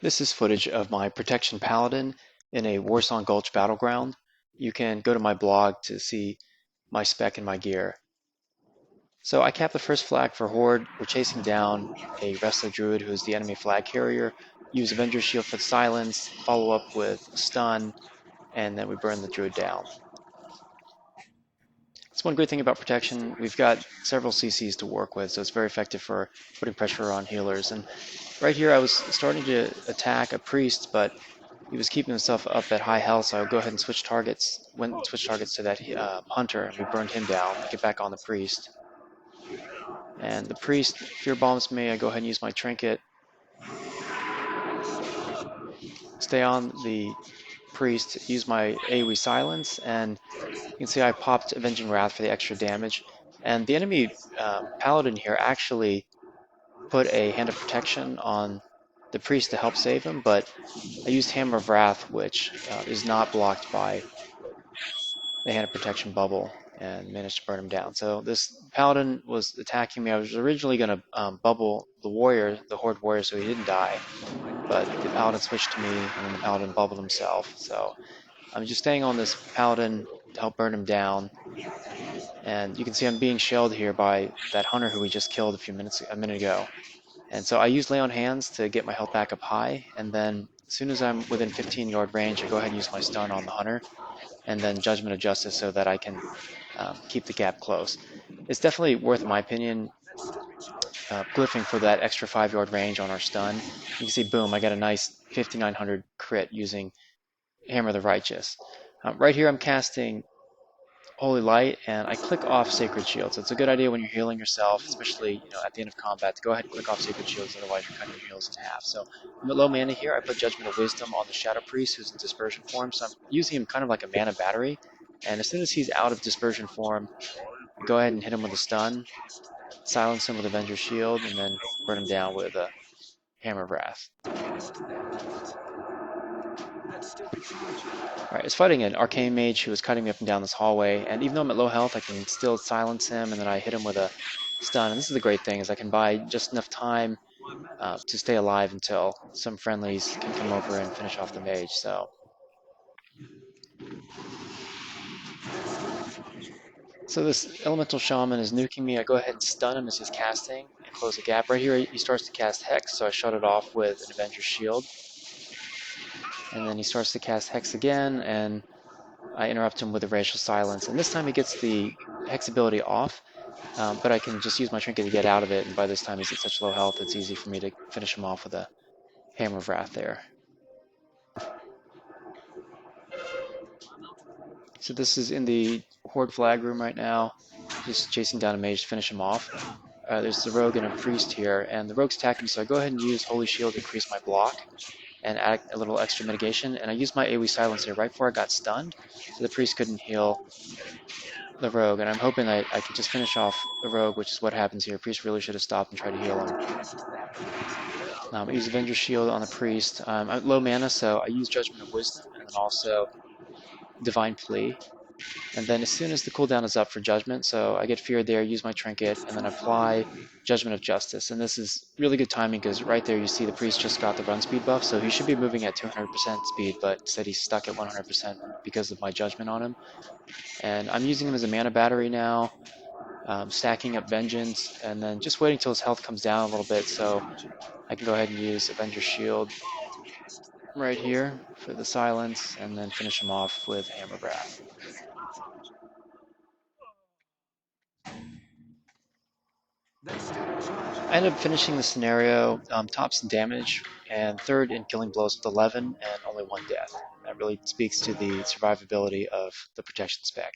This is footage of my Protection Paladin in a Warsong Gulch battleground. You can go to my blog to see my spec and my gear. So I capped the first flag for Horde. We're chasing down a Wrestler Druid who's the enemy flag carrier. Use Avenger Shield for the silence, follow up with stun, and then we burn the Druid down. That's one great thing about Protection. We've got several CCs to work with, so it's very effective for putting pressure on healers. And right here I was starting to attack a priest, but he was keeping himself up at high health, so I would go ahead and switch targets to that hunter, and we burned him down, get back on the priest. And the priest fear bombs me, I go ahead and use my trinket. Stay on the priest, use my AoE silence, and you can see I popped Avenging Wrath for the extra damage. And the enemy paladin here actually put a Hand of Protection on the priest to help save him, but I used Hammer of Wrath, which is not blocked by the Hand of Protection bubble, and managed to burn him down. So this paladin was attacking me. I was originally going to bubble the warrior, the Horde warrior, so he didn't die, but the paladin switched to me, and then the paladin bubbled himself. So I'm just staying on this paladin to help burn him down. And you can see I'm being shelled here by that hunter who we just killed a minute ago. And so I use Lay on Hands to get my health back up high, and then as soon as I'm within 15-yard range, I go ahead and use my stun on the hunter, and then Judgment of Justice so that I can keep the gap close. It's definitely worth, in my opinion, glyphing for that extra 5-yard range on our stun. You can see, boom, I got a nice 5900 crit using Hammer of the Righteous. Right here I'm casting Holy Light, and I click off Sacred Shield. So it's a good idea when you're healing yourself, especially at the end of combat, to go ahead and click off Sacred Shields, otherwise you're cutting your heals in half. So I'm at low mana here. I put Judgment of Wisdom on the Shadow Priest, who's in Dispersion form, so I'm using him kind of like a mana battery. And as soon as he's out of Dispersion form, I go ahead and hit him with a stun, silence him with Avenger Shield, and then burn him down with a Hammer of Wrath. Alright, I was fighting an Arcane Mage who was cutting me up and down this hallway, and even though I'm at low health, I can still silence him, and then I hit him with a stun. And this is the great thing, is I can buy just enough time to stay alive until some friendlies can come over and finish off the mage. So this Elemental Shaman is nuking me. I go ahead and stun him as he's casting and close the gap. Right here he starts to cast Hex, so I shut it off with an Avenger's Shield. And then he starts to cast Hex again, and I interrupt him with a Racial Silence. And this time he gets the Hex ability off, but I can just use my trinket to get out of it, and by this time he's at such low health it's easy for me to finish him off with a Hammer of Wrath there. So this is in the Horde flag room right now, just chasing down a mage to finish him off. There's the rogue and a priest here, and the rogue's attacking me, so I go ahead and use Holy Shield to increase my block and add a little extra mitigation, and I used my AoE silence here right before I got stunned, so the priest couldn't heal the rogue, and I'm hoping that I could just finish off the rogue, which is what happens here. Priest really should have stopped and tried to heal him. I use Avenger Shield on the priest. I'm at low mana, so I use Judgment of Wisdom, and then also Divine Plea. And then as soon as the cooldown is up for Judgment, so I get feared there, use my trinket, and then apply Judgment of Justice. And this is really good timing because right there you see the priest just got the run speed buff, so he should be moving at 200% speed, but instead he's stuck at 100% because of my Judgment on him. And I'm using him as a mana battery now, stacking up Vengeance, and then just waiting till his health comes down a little bit so I can go ahead and use Avenger's Shield right here for the silence, and then finish him off with Hammer of Wrath. I ended up finishing the scenario tops in damage and third in killing blows with 11 and only 1 death. That really speaks to the survivability of the protection spec.